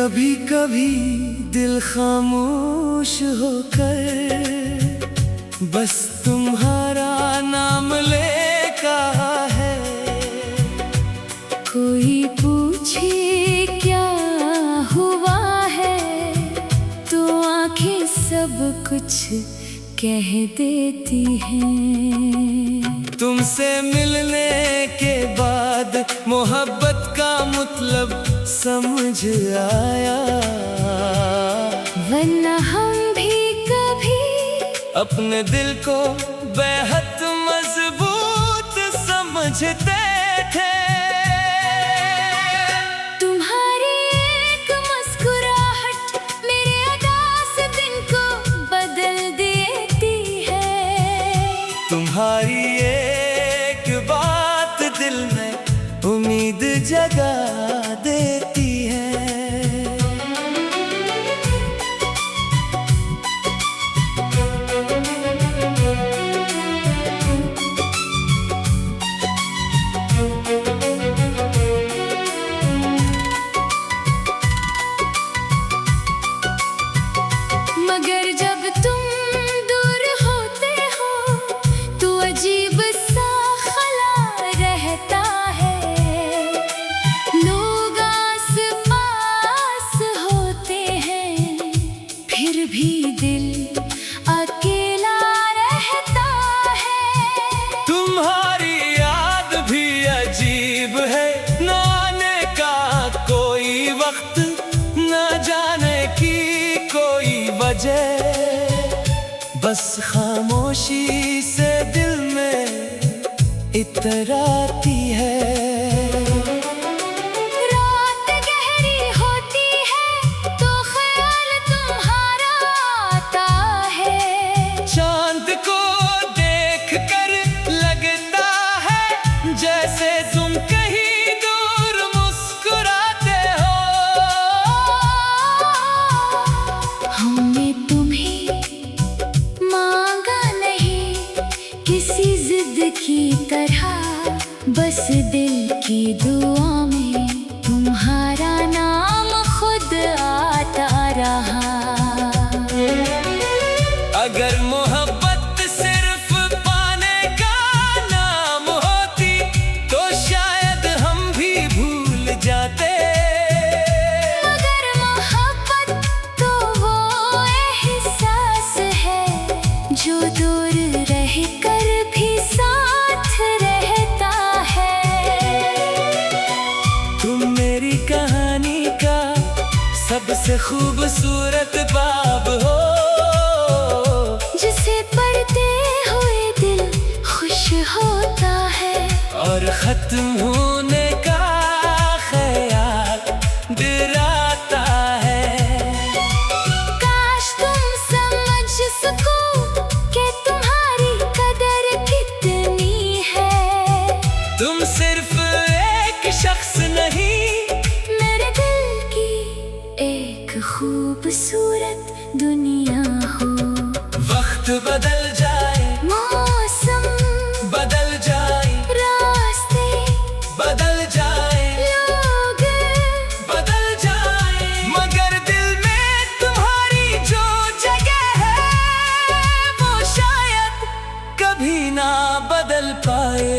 कभी कभी दिल खामोश होकर बस तुम्हारा नाम लेता है। कोई पूछे क्या हुआ है तो आंखें सब कुछ कह देती हैं। तुमसे मिलने के बाद मोहब्बत का मतलब समझ आया, वरना हम भी कभी अपने दिल को बेहद मजबूत समझते थे। तुम्हारी एक मुस्कुराहट मेरे उदास दिन को बदल देती है। तुम्हारी एक बात दिल में उम्मीद जगा देती है। मगर जब तुम दूर होते हो तो अजीब सा खला रहता है। लोग आस पास होते हैं फिर भी दिल अकेला रहता है। तुम्हारी याद भी अजीब है, न आने का कोई वक्त, न जाने की कोई वजह। बस खामोशी से दिल में इतराती है। रात गहरी होती है तो ख्याल तुम्हारा आता है। चांद को देख कर लगता है जैसे तुम कहीं दूर मुस्कुराते हो। हमने तुम्हें मांगा नहीं किसी जिद की तरह, बस दिल की दुआ में तुम्हारा नाम खुद आता रहा। अगर मोहब्बत सिर्फ पाने का नाम होती तो शायद हम भी भूल जाते। मगर मोहब्बत तो वो एहसास है जो दूर रह कर भी साथ रहता है। तुम मेरी कहानी का सबसे खूबसूरत बाब हो, जिसे पढ़ते हुए दिल खुश होता है और खत्म होने का ख्याल डराता है। काश तुम समझ सको कि तुम्हारी कदर कितनी है। तुम सिर्फ एक शख्स नहीं, मेरे दिल की एक खूबसूरत दुनिया हो। वक्त बदल जाए, मौसम बदल जाए, रास्ते बदल जाए, लोग बदल जाए, मगर दिल में तुम्हारी जो जगह है वो शायद कभी ना बदल पाए।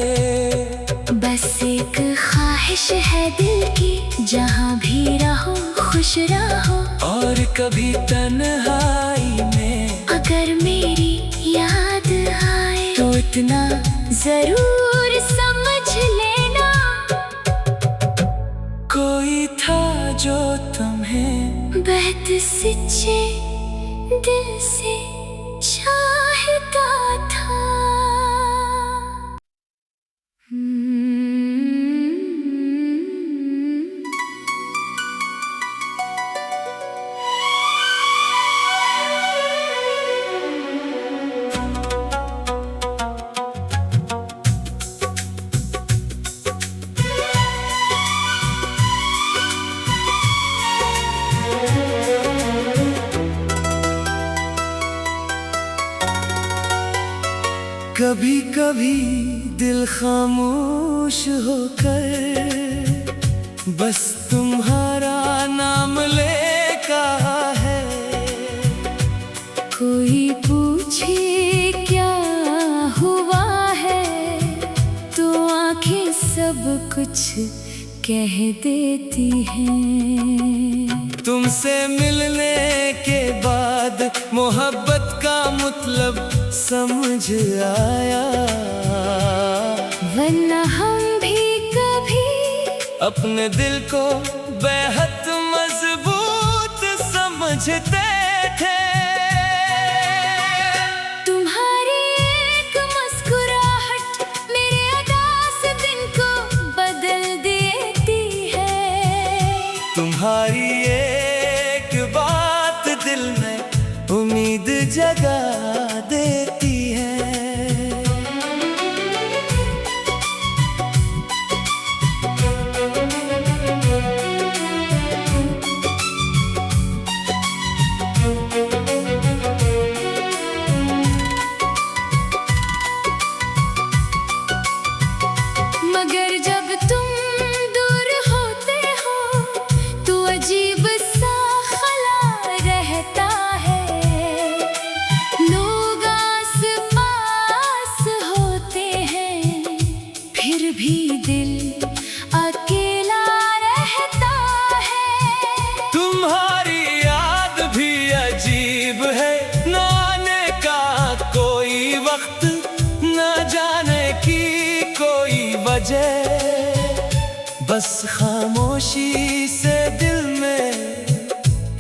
बस एक ख्वाहिश है दिल की, जहाँ भी रहो खुश रहो। और कभी तन्हाई में अगर मेरी याद आए तो इतना जरूर समझ लेना, कोई था जो तुम्हें बेहद सच्चे दिल से चाहता था। कभी कभी दिल खामोश होकर बस तुम्हारा नाम ले कुछ कह देती हैं। तुमसे मिलने के बाद मोहब्बत का मतलब समझ आया, वरना हम भी कभी अपने दिल को बेहद मजबूत समझते थे। तुम्हारी एक मुस्कुराहट मेरे उदास दिन को बदल देती है। तुम्हारी एक बात दिल में उम्मीद जगा देती है। मगर जब तुम दूर होते हो तो अजीब सा खला रहता है। लोग आस पास होते हैं फिर भी दिल अकेला रहता है। तुम्हारी याद भी अजीब है, न आने का कोई वक्त, न जाने की कोई वजह। बस खामोशी से दिल में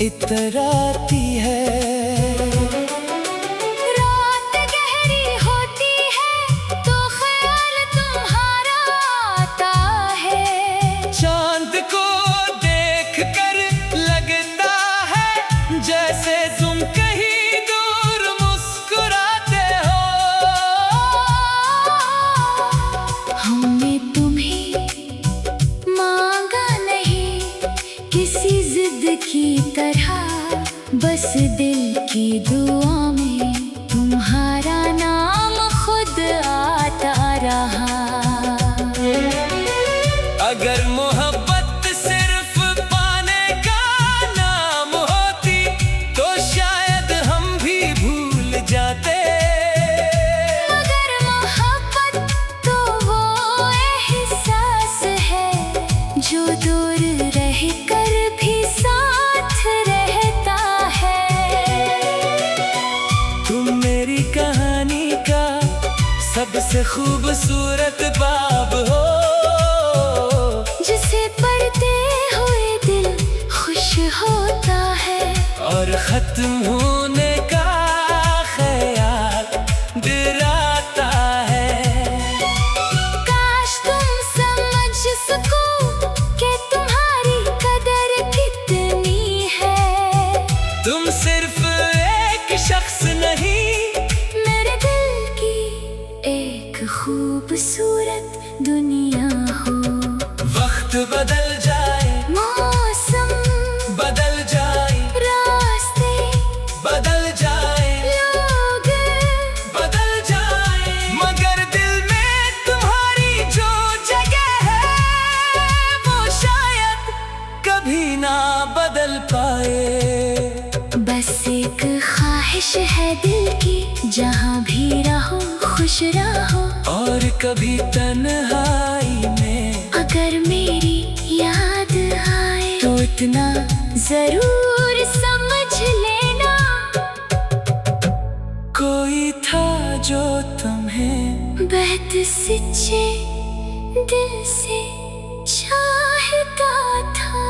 इतराती है। रात गहरी होती है तो ख्याल तुम्हारा आता है। चांद को देख कर लगता है जैसे तुम कहीं दूर मुस्कुराते हो। हमने तुम्हें मांगा नहीं किसी जिद की तरह, बस दिल की दुआ में तुम्हारा नाम खुद आता रहा। अगर मोहब्बत सिर्फ पाने का नाम होती तो शायद हम भी भूल जाते। मगर मोहब्बत तो वो एहसास है जो दूर रह कर भी साथ रहता है। तुम मेरी कहानी का सबसे खूबसूरत बाब हो, जिसे पढ़ते हुए दिल खुश होता है और खत्म होने का ख्याल डराता है। काश तुम समझ सको कि तुम्हारी कदर कितनी है। तुम सिर्फ एक शख्स नहीं, मेरे दिल की एक खूबसूरत दुनिया हो। वक्त बदल जाए, मौसम बदल जाए, रास्ते बदल जाए, लोग बदल जाए, मगर दिल में तुम्हारी जो जगह है वो शायद कभी ना बदल पाए। बस एक ख्वाहिश है दिल की, जहाँ भी रहो खुश रहो। और कभी तन्हाई में अगर मेरी याद आए तो इतना जरूर समझ लेना, कोई था जो तुम्हें बेहद सच्चे दिल से चाहता था।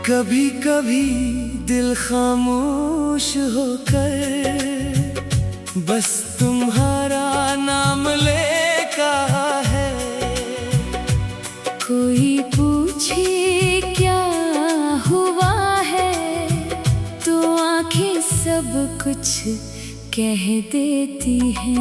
कभी कभी दिल खामोश होकर बस तुम्हारा नाम लेता है। कोई पूछे क्या हुआ है तो आंखें सब कुछ कह देती है।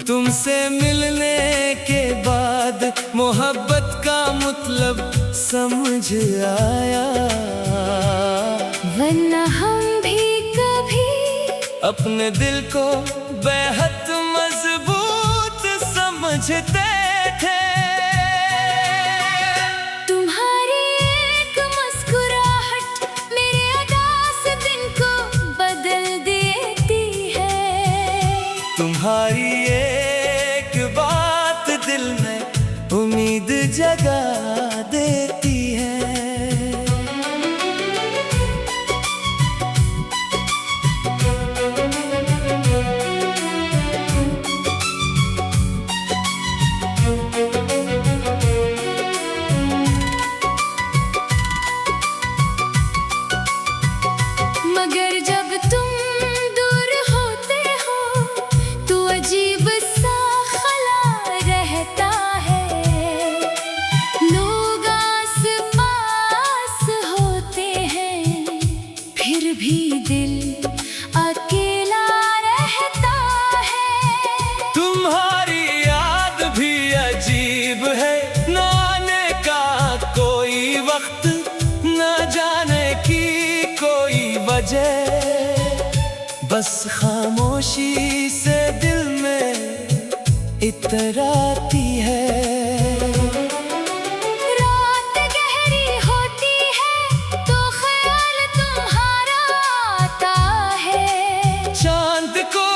तुमसे मिलने के बाद मोहब्बत का मतलब समझ आया, वरना हम भी कभी अपने दिल को बेहद मजबूत समझते थे। तुम्हारी एक मुस्कुराहट मेरे उदास दिन को बदल देती है। तुम्हारी एक बात दिल में उम्मीद जगा देती है। मगर जब तुम दूर होते हो तो अजीब सा खला रहता है। लोग आस पास होते हैं फिर भी दिल अकेला रहता है। तुम्हारी याद भी अजीब है, न आने का कोई वक्त, न जाने की कोई वजह, बस खामोशी से दिल में इतराती है। रात गहरी होती है तो ख्याल तुम्हारा आता है। चांद को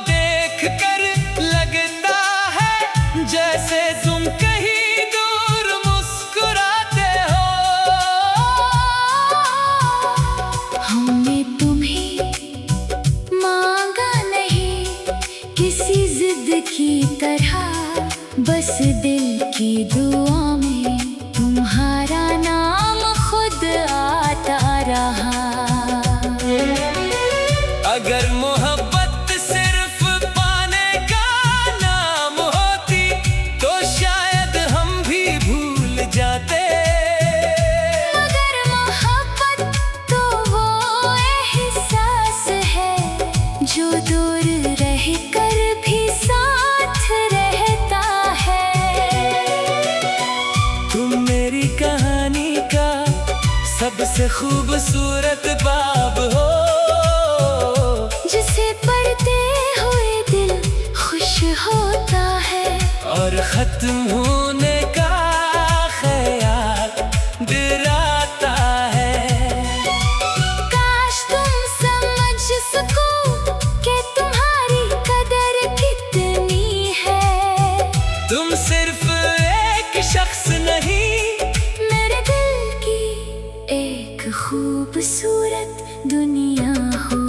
देख कर लगता है जैसे तुम कहीं दूर मुस्कुराते हो। हमने तुम्हें मांगा नहीं किसी जिद की तरह, बस दिल की दुआ में तुम्हारा नाम खुद आता रहा। अगर मोहब्बत सिर्फ पाने का नाम होती तो शायद हम भी भूल जाते। मगर मोहब्बत तो वो एहसास है जो दूर रह कर भी साथ रहता है। तुम मेरी कहानी का सबसे खूबसूरत बाब हो, जिसे पढ़ते हुए दिल खुश होता है और खत्म होने का ख्याल डराता है। काश तुम समझ सको कि तुम्हारी कदर कितनी है। तुम सिर्फ एक शख्स नहीं, मेरे दिल की एक खूबसूरत दुनिया हो।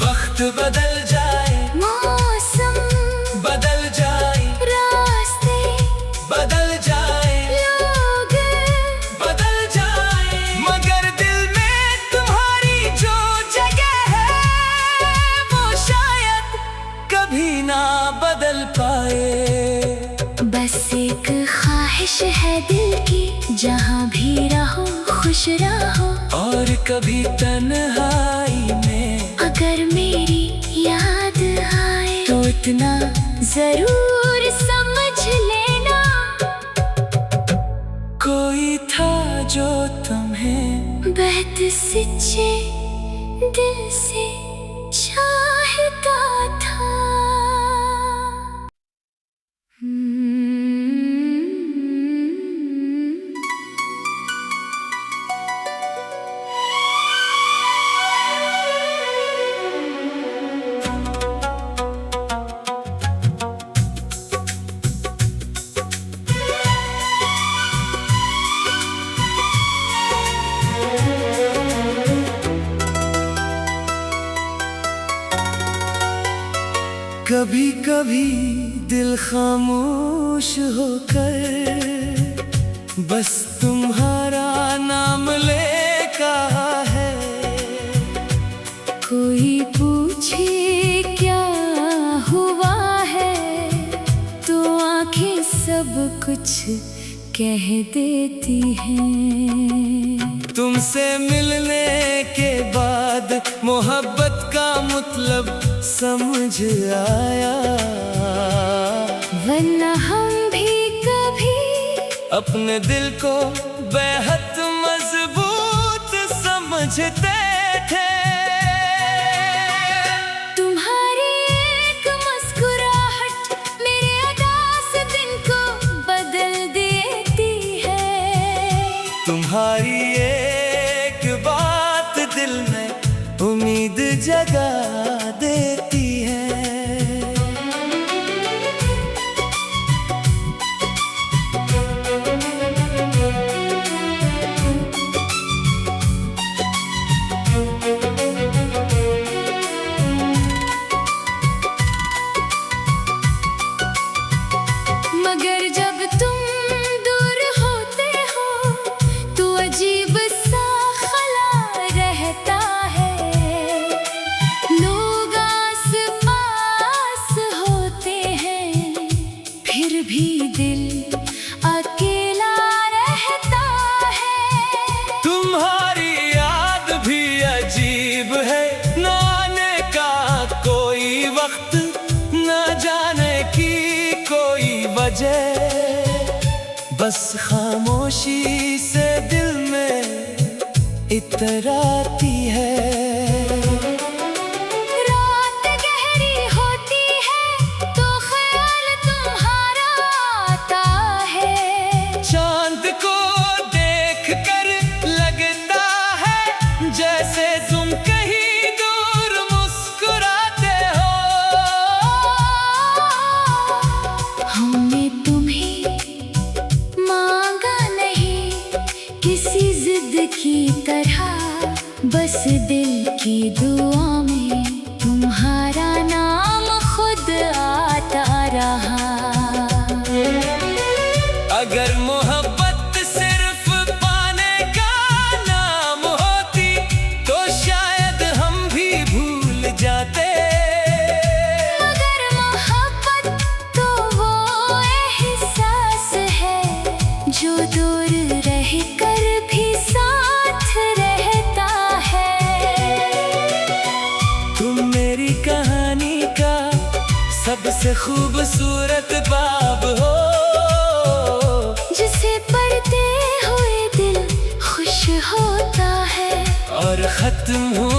वक्त बदल जाए, मौसम बदल जाए, रास्ते बदल जाए, लोग बदल जाए, मगर दिल में तुम्हारी जो जगह है वो शायद कभी ना बदल पाए। बस एक ख्वाहिश है दिल की, जहाँ भी रहो खुश रहो। और कभी तन्हाई में अगर मेरी याद आए तो इतना जरूर समझ लेना, कोई था जो तुम्हें बेहद सच्चे दिल से चाहता था। कभी कभी दिल खामोश होकर बस तुम्हारा नाम लेता है। कोई पूछे क्या हुआ है तो आंखें सब कुछ कह देती हैं। तुमसे मिलने के बाद मोहब्बत का मतलब समझ आया, वरना हम भी कभी अपने दिल को बेहद मजबूत समझते थे। तुम्हारी एक मुस्कुराहट मेरे उदास दिन को बदल देती है। तुम्हारी एक बात दिल में उम्मीद जगा देती है। मगर जब तुम दूर होते हो तो अजीब सा खला रहता है। लोग आस पास होते हैं फिर भी दिल अकेला रहता है। तुम्हारी याद भी अजीब है, न आने का कोई वक्त, न जाने की कोई वजह। बस खामोशी से दिल में इतराती है। रात गहरी होती है तो ख्याल तुम्हारा आता है। चांद को देख कर लगता है जैसे तुम कहीं दूर मुस्कुराते हो। हमने तुम्हें मांगा नहीं किसी जिद की तरह, बस दिल की दुआ में तुम्हारा नाम खुद आता रहा। अगर मोहब्बत सिर्फ पाने का नाम होती तो शायद हम भी भूल जाते। मगर मोहब्बत तो वो एहसास है जो दूर रह कर भी साथ रहता है। तुम मेरी कहानी का सबसे खूबसूरत बाब हो, जिसे पढ़ते हुए दिल खुश होता है और खत्म हो